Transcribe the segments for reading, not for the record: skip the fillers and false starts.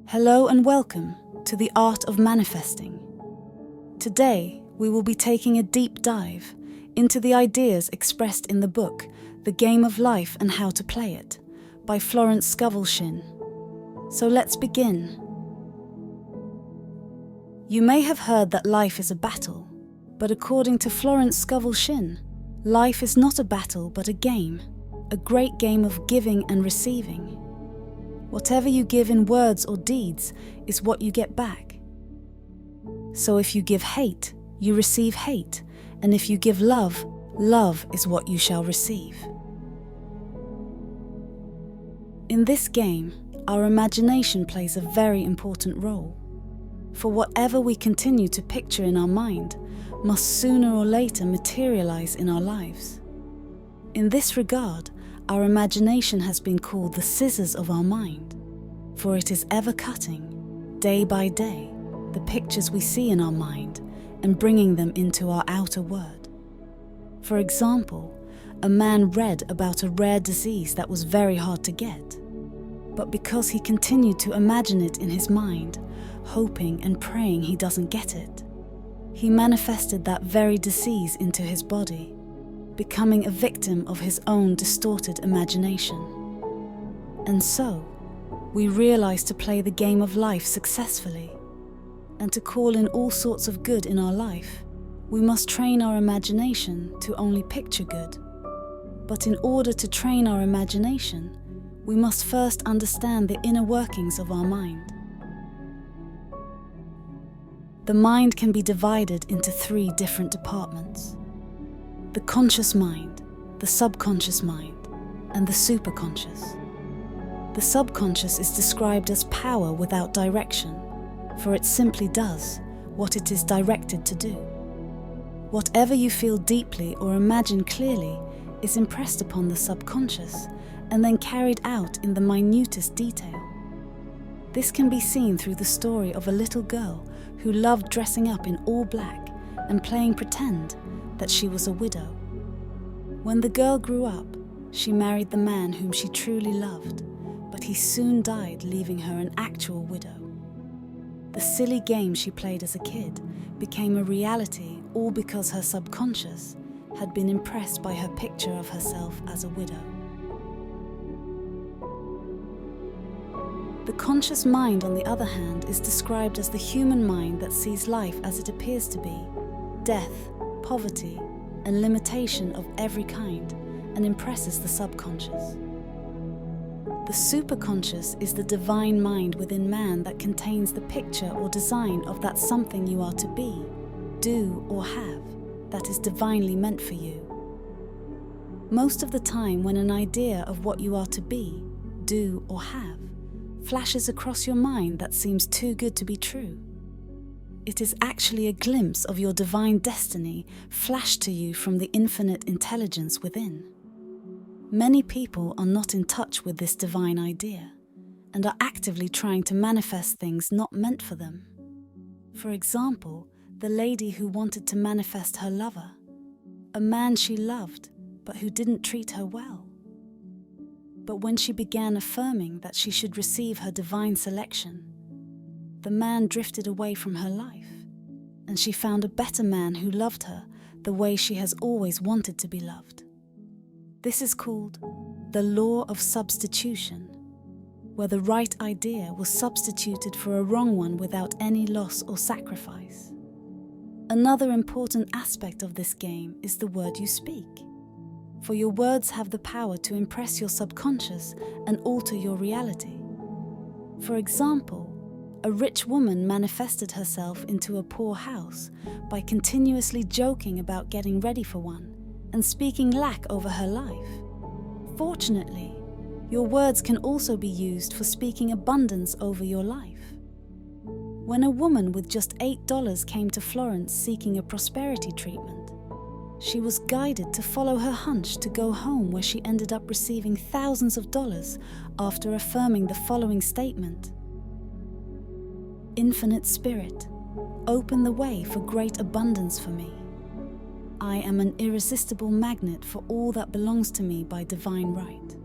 Hello and welcome to the Art of Manifesting. Today, we will be taking a deep dive into the ideas expressed in the book The Game of Life and How to Play It by Florence Scovel Shinn. So let's begin. You may have heard that life is a battle, but according to Florence Scovel Shinn, life is not a battle but a game, a great game of giving and receiving. Whatever you give in words or deeds is what you get back. So if you give hate, you receive hate, and if you give love, love is what you shall receive. In this game, our imagination plays a very important role, for whatever we continue to picture in our mind must sooner or later materialize in our lives. In this regard, our imagination has been called the scissors of our mind, for it is ever cutting, day by day, the pictures we see in our mind and bringing them into our outer world. For example, a man read about a rare disease that was very hard to get, but because he continued to imagine it in his mind, hoping and praying he doesn't get it, he manifested that very disease into his body, becoming a victim of his own distorted imagination. And so, we realize to play the game of life successfully, and to call in all sorts of good in our life, we must train our imagination to only picture good. But in order to train our imagination, we must first understand the inner workings of our mind. The mind can be divided into 3 different departments: the conscious mind, the subconscious mind, and the superconscious. The subconscious is described as power without direction, for it simply does what it is directed to do. Whatever you feel deeply or imagine clearly is impressed upon the subconscious and then carried out in the minutest detail. This can be seen through the story of a little girl who loved dressing up in all black and playing pretend that she was a widow. When the girl grew up, she married the man whom she truly loved, but he soon died, leaving her an actual widow. The silly game she played as a kid became a reality, all because her subconscious had been impressed by her picture of herself as a widow. The conscious mind, on the other hand, is described as the human mind that sees life as it appears to be: death, poverty, and limitation of every kind, and impresses the subconscious. The superconscious is the divine mind within man that contains the picture or design of that something you are to be, do, or have that is divinely meant for you. Most of the time, when an idea of what you are to be, do, or have flashes across your mind that seems too good to be true, it is actually a glimpse of your divine destiny flashed to you from the infinite intelligence within. Many people are not in touch with this divine idea and are actively trying to manifest things not meant for them. For example, the lady who wanted to manifest her lover, a man she loved but who didn't treat her well. But when she began affirming that she should receive her divine selection, the man drifted away from her life, and she found a better man who loved her the way she has always wanted to be loved. This is called the law of substitution, where the right idea was substituted for a wrong one without any loss or sacrifice. Another important aspect of this game is the word you speak, for your words have the power to impress your subconscious and alter your reality. For example, a rich woman manifested herself into a poor house by continuously joking about getting ready for one and speaking lack over her life. Fortunately, your words can also be used for speaking abundance over your life. When a woman with just $8 came to Florence seeking a prosperity treatment, she was guided to follow her hunch to go home, where she ended up receiving thousands of dollars after affirming the following statement: "Infinite Spirit, open the way for great abundance for me. I am an irresistible magnet for all that belongs to me by divine right."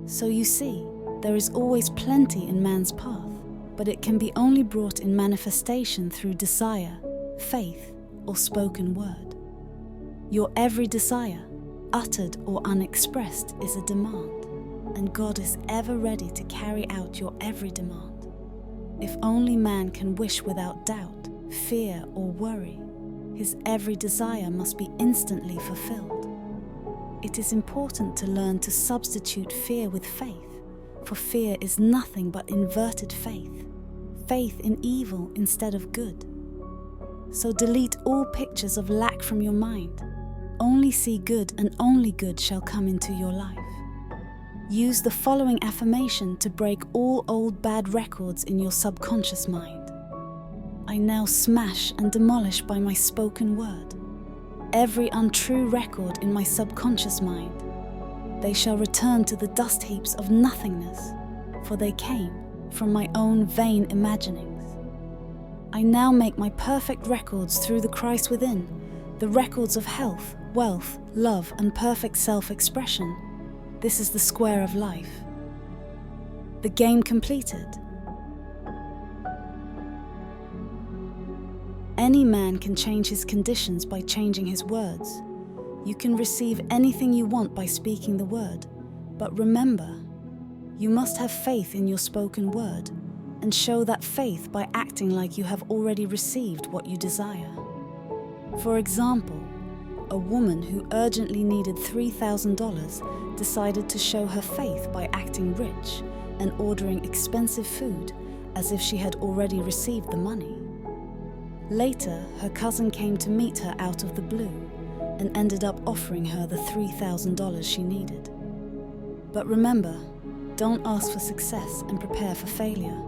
So you see, there is always plenty in man's path, but it can be only brought in manifestation through desire, faith, or spoken word. Your every desire, uttered or unexpressed, is a demand, and God is ever ready to carry out your every demand. If only man can wish without doubt, fear, or worry, his every desire must be instantly fulfilled. It is important to learn to substitute fear with faith, for fear is nothing but inverted faith, faith in evil instead of good. So delete all pictures of lack from your mind. Only see good, and only good shall come into your life. Use the following affirmation to break all old bad records in your subconscious mind. I now smash and demolish by my spoken word every untrue record in my subconscious mind. They shall return to the dust heaps of nothingness, for they came from my own vain imaginings. I now make my perfect records through the Christ within, the records of health, wealth, love, and perfect self-expression. This is the square of life. The game completed. Any man can change his conditions by changing his words. You can receive anything you want by speaking the word, but remember, you must have faith in your spoken word and show that faith by acting like you have already received what you desire. For example, a woman who urgently needed $3,000 decided to show her faith by acting rich and ordering expensive food as if she had already received the money. Later, her cousin came to meet her out of the blue and ended up offering her the $3,000 she needed. But remember, don't ask for success and prepare for failure,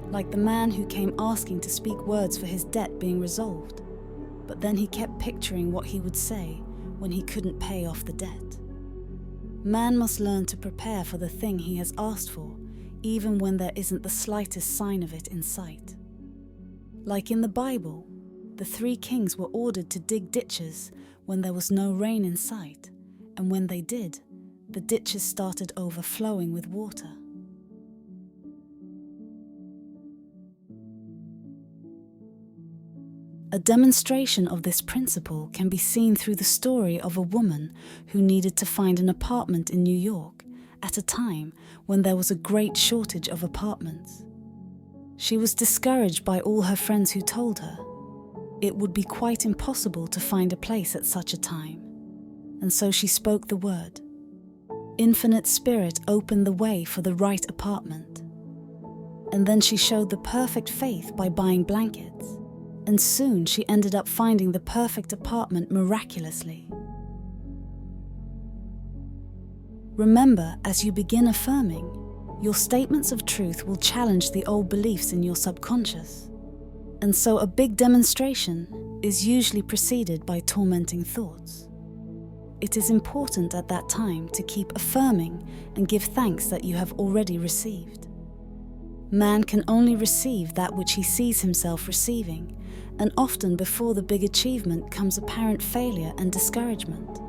like the man who came asking to speak words for his debt being resolved, but then he kept picturing what he would say when he couldn't pay off the debt. Man must learn to prepare for the thing he has asked for, even when there isn't the slightest sign of it in sight. Like in the Bible, the 3 kings were ordered to dig ditches when there was no rain in sight, and when they did, the ditches started overflowing with water. A demonstration of this principle can be seen through the story of a woman who needed to find an apartment in New York at a time when there was a great shortage of apartments. She was discouraged by all her friends who told her it would be quite impossible to find a place at such a time, and so she spoke the word. Infinite Spirit opened the way for the right apartment, and then she showed the perfect faith by buying blankets, and soon she ended up finding the perfect apartment miraculously. Remember, as you begin affirming, your statements of truth will challenge the old beliefs in your subconscious, and so a big demonstration is usually preceded by tormenting thoughts. It is important at that time to keep affirming and give thanks that you have already received. Man can only receive that which he sees himself receiving, and often before the big achievement comes apparent failure and discouragement.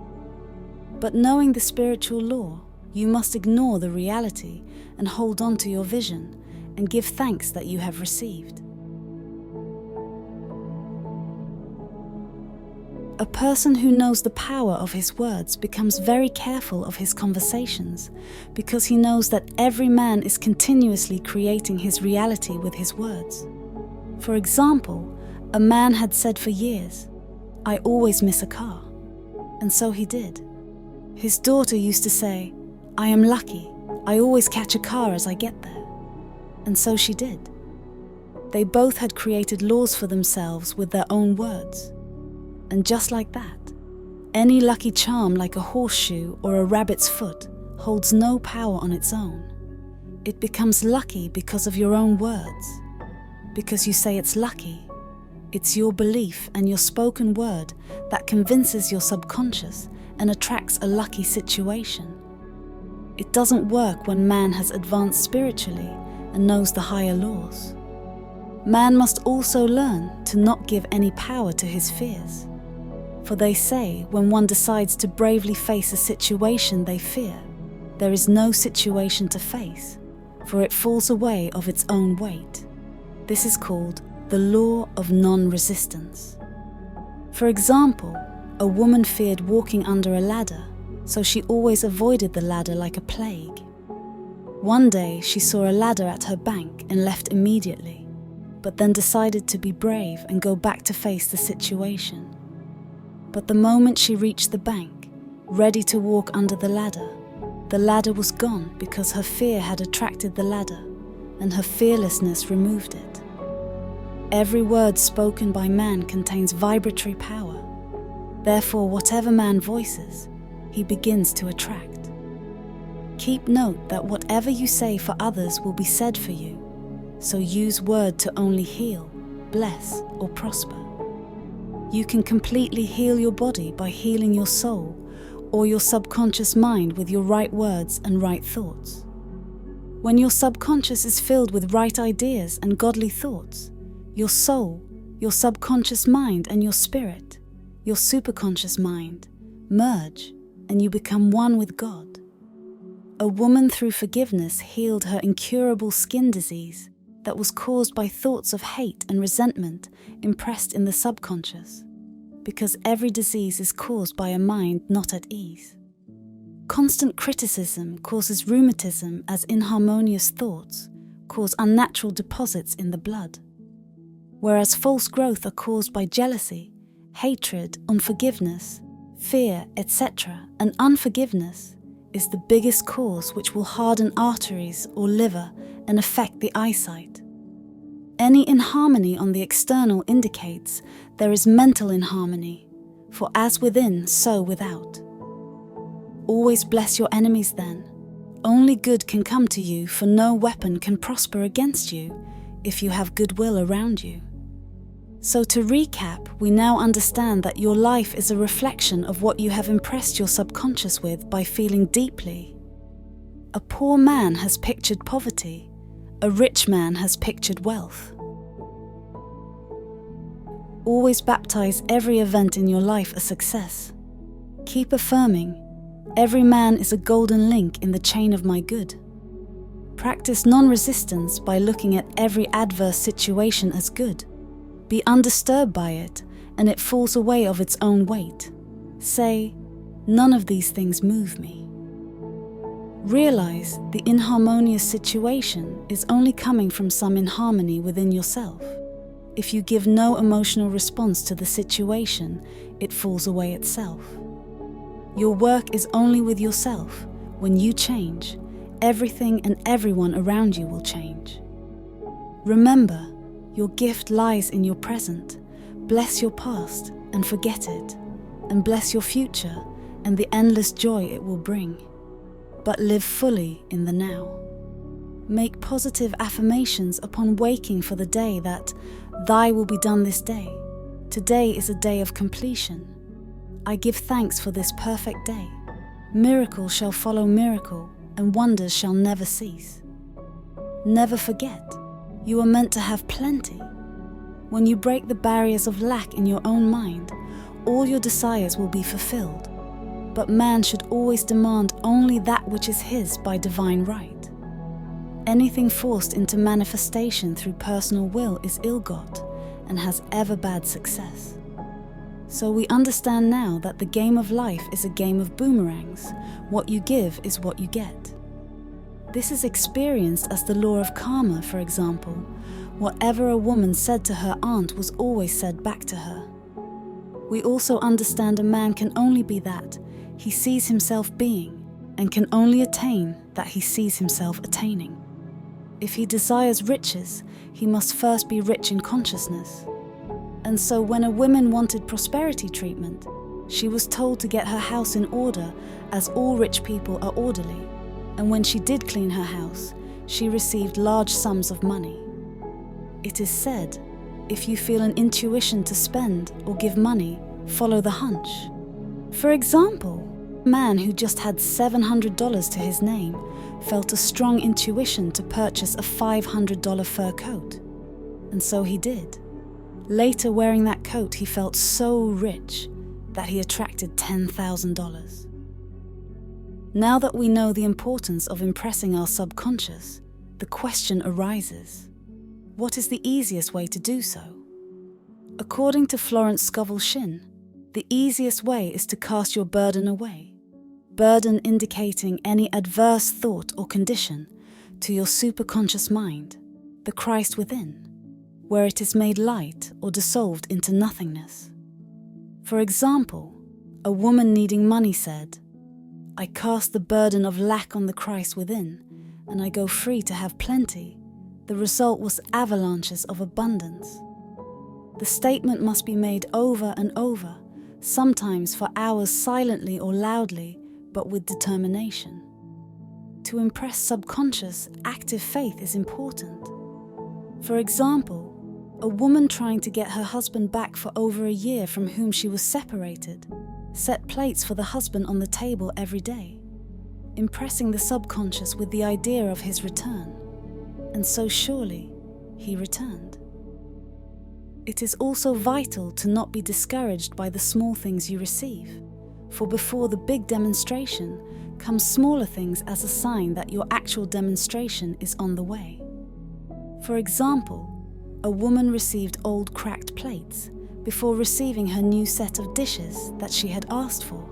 But knowing the spiritual law, you must ignore the reality and hold on to your vision and give thanks that you have received. A person who knows the power of his words becomes very careful of his conversations, because he knows that every man is continuously creating his reality with his words. For example, a man had said for years, "I always miss a car," and so he did. His daughter used to say, "I am lucky, I always catch a car as I get there," and so she did. They both had created laws for themselves with their own words. And just like that, any lucky charm like a horseshoe or a rabbit's foot holds no power on its own. It becomes lucky because of your own words. Because you say it's lucky, it's your belief and your spoken word that convinces your subconscious and attracts a lucky situation. It doesn't work when man has advanced spiritually and knows the higher laws. Man must also learn to not give any power to his fears. For they say when one decides to bravely face a situation they fear, there is no situation to face, for it falls away of its own weight. This is called the law of non-resistance. For example, a woman feared walking under a ladder, so she always avoided the ladder like a plague. One day she saw a ladder at her bank and left immediately, but then decided to be brave and go back to face the situation. But the moment she reached the bank, ready to walk under the ladder was gone because her fear had attracted the ladder, and her fearlessness removed it. Every word spoken by man contains vibratory power. Therefore, whatever man voices, he begins to attract. Keep note that whatever you say for others will be said for you, so use word to only heal, bless, or prosper. You can completely heal your body by healing your soul or your subconscious mind with your right words and right thoughts. When your subconscious is filled with right ideas and godly thoughts, your soul, your subconscious mind, and your spirit, your superconscious mind, merge, and you become one with God. A woman through forgiveness healed her incurable skin disease that was caused by thoughts of hate and resentment impressed in the subconscious, because every disease is caused by a mind not at ease. Constant criticism causes rheumatism, as inharmonious thoughts cause unnatural deposits in the blood, whereas false growth are caused by jealousy, hatred, unforgiveness, fear, etc., and unforgiveness is the biggest cause which will harden arteries or liver and affect the eyesight. Any inharmony on the external indicates there is mental inharmony, for as within, so without. Always bless your enemies then. Only good can come to you, for no weapon can prosper against you if you have goodwill around you. So to recap, we now understand that your life is a reflection of what you have impressed your subconscious with by feeling deeply. A poor man has pictured poverty. A rich man has pictured wealth. Always baptize every event in your life a success. Keep affirming, every man is a golden link in the chain of my good. Practice non-resistance by looking at every adverse situation as good. Be undisturbed by it, and it falls away of its own weight. Say, none of these things move me. Realize the inharmonious situation is only coming from some inharmony within yourself. If you give no emotional response to the situation, it falls away itself. Your work is only with yourself. When you change, everything and everyone around you will change. Remember, your gift lies in your present. Bless your past and forget it, and bless your future and the endless joy it will bring. But live fully in the now. Make positive affirmations upon waking for the day that Thy will be done this day. Today is a day of completion. I give thanks for this perfect day. Miracle shall follow miracle, and wonders shall never cease. Never forget, you are meant to have plenty. When you break the barriers of lack in your own mind, all your desires will be fulfilled. But man should always demand only that which is his by divine right. Anything forced into manifestation through personal will is ill-got and has ever bad success. So we understand now that the game of life is a game of boomerangs. What you give is what you get. This is experienced as the law of karma, for example. Whatever a woman said to her aunt was always said back to her. We also understand a man can only be that he sees himself being, and can only attain that he sees himself attaining. If he desires riches, he must first be rich in consciousness. And so when a woman wanted prosperity treatment, she was told to get her house in order, as all rich people are orderly. And when she did clean her house, she received large sums of money. It is said, if you feel an intuition to spend or give money, follow the hunch. For example, a man who just had $700 to his name felt a strong intuition to purchase a $500 fur coat. And so he did. Later, wearing that coat, he felt so rich that he attracted $10,000. Now that we know the importance of impressing our subconscious, the question arises, what is the easiest way to do so? According to Florence Scovel Shinn, the easiest way is to cast your burden away. Burden indicating any adverse thought or condition to your superconscious mind, the Christ within, where it is made light or dissolved into nothingness. For example, a woman needing money said, "I cast the burden of lack on the Christ within, and I go free to have plenty." The result was avalanches of abundance. The statement must be made over and over, sometimes for hours silently or loudly, but with determination. To impress subconscious, active faith is important. For example, a woman trying to get her husband back for over a year from whom she was separated, set plates for the husband on the table every day, impressing the subconscious with the idea of his return, and so surely he returned. It is also vital to not be discouraged by the small things you receive, for before the big demonstration comes smaller things as a sign that your actual demonstration is on the way. For example, a woman received old cracked plates before receiving her new set of dishes that she had asked for.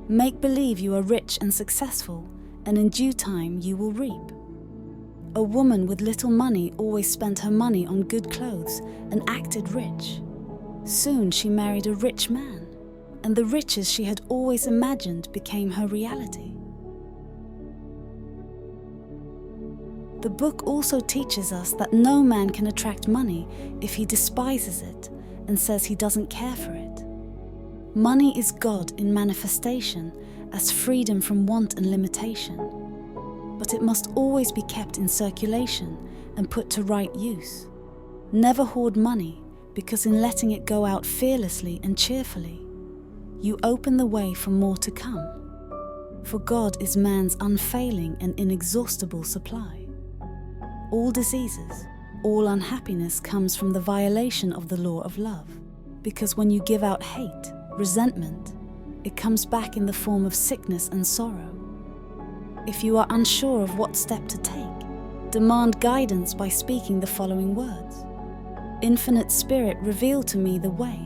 Make believe you are rich and successful, and in due time you will reap. A woman with little money always spent her money on good clothes and acted rich. Soon she married a rich man, and the riches she had always imagined became her reality. The book also teaches us that no man can attract money if he despises it and says he doesn't care for it. Money is God in manifestation as freedom from want and limitation, but it must always be kept in circulation and put to right use. Never hoard money, because in letting it go out fearlessly and cheerfully, you open the way for more to come. For God is man's unfailing and inexhaustible supply. All diseases, all unhappiness comes from the violation of the law of love, because when you give out hate, resentment, it comes back in the form of sickness and sorrow. If you are unsure of what step to take, demand guidance by speaking the following words. Infinite Spirit, reveal to me the way.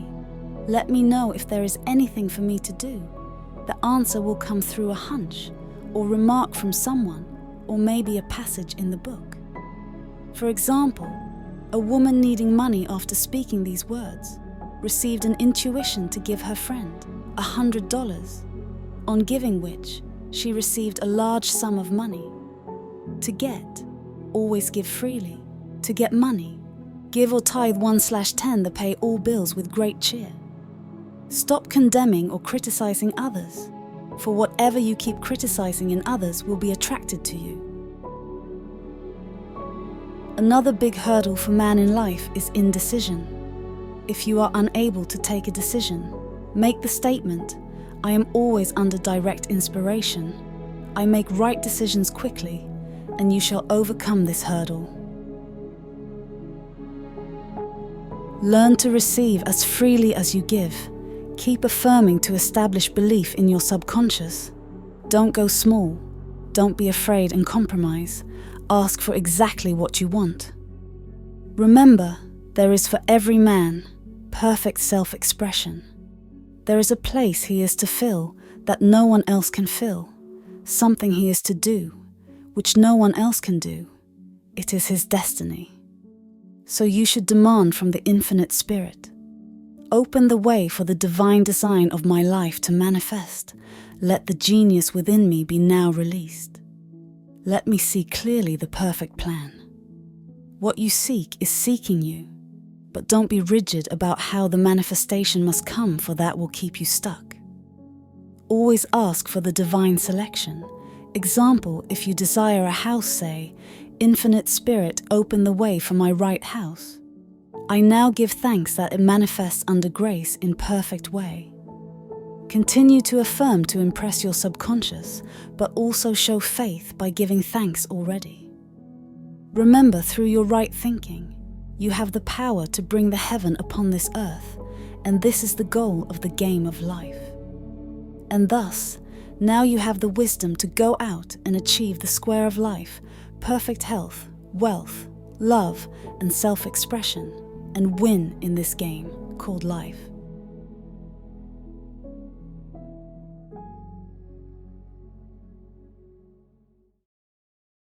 Let me know if there is anything for me to do. The answer will come through a hunch, or remark from someone, or maybe a passage in the book. For example, a woman needing money after speaking these words received an intuition to give her friend $100, on giving which she received a large sum of money. To get, always give freely. To get money, give or tithe 1/10 that pay all bills with great cheer. Stop condemning or criticizing others, for whatever you keep criticizing in others will be attracted to you. Another big hurdle for man in life is indecision. If you are unable to take a decision, make the statement, "I am always under direct inspiration. I make right decisions quickly, and you shall overcome this hurdle." Learn to receive as freely as you give. Keep affirming to establish belief in your subconscious. Don't go small. Don't be afraid and compromise. Ask for exactly what you want. Remember, there is for every man perfect self-expression. There is a place he is to fill that no one else can fill, something he is to do, which no one else can do. It is his destiny. So you should demand from the Infinite Spirit, "Open the way for the divine design of my life to manifest. Let the genius within me be now released. Let me see clearly the perfect plan." What you seek is seeking you, but don't be rigid about how the manifestation must come, for that will keep you stuck. Always ask for the divine selection. Example, if you desire a house, say, "Infinite Spirit, open the way for my right house. I now give thanks that it manifests under grace in perfect way." Continue to affirm to impress your subconscious, but also show faith by giving thanks already. Remember, through your right thinking, you have the power to bring the heaven upon this earth, and this is the goal of the game of life. And thus, Now you have the wisdom to go out and achieve the square of life, perfect health, wealth, love, and self-expression, and win in this game called life.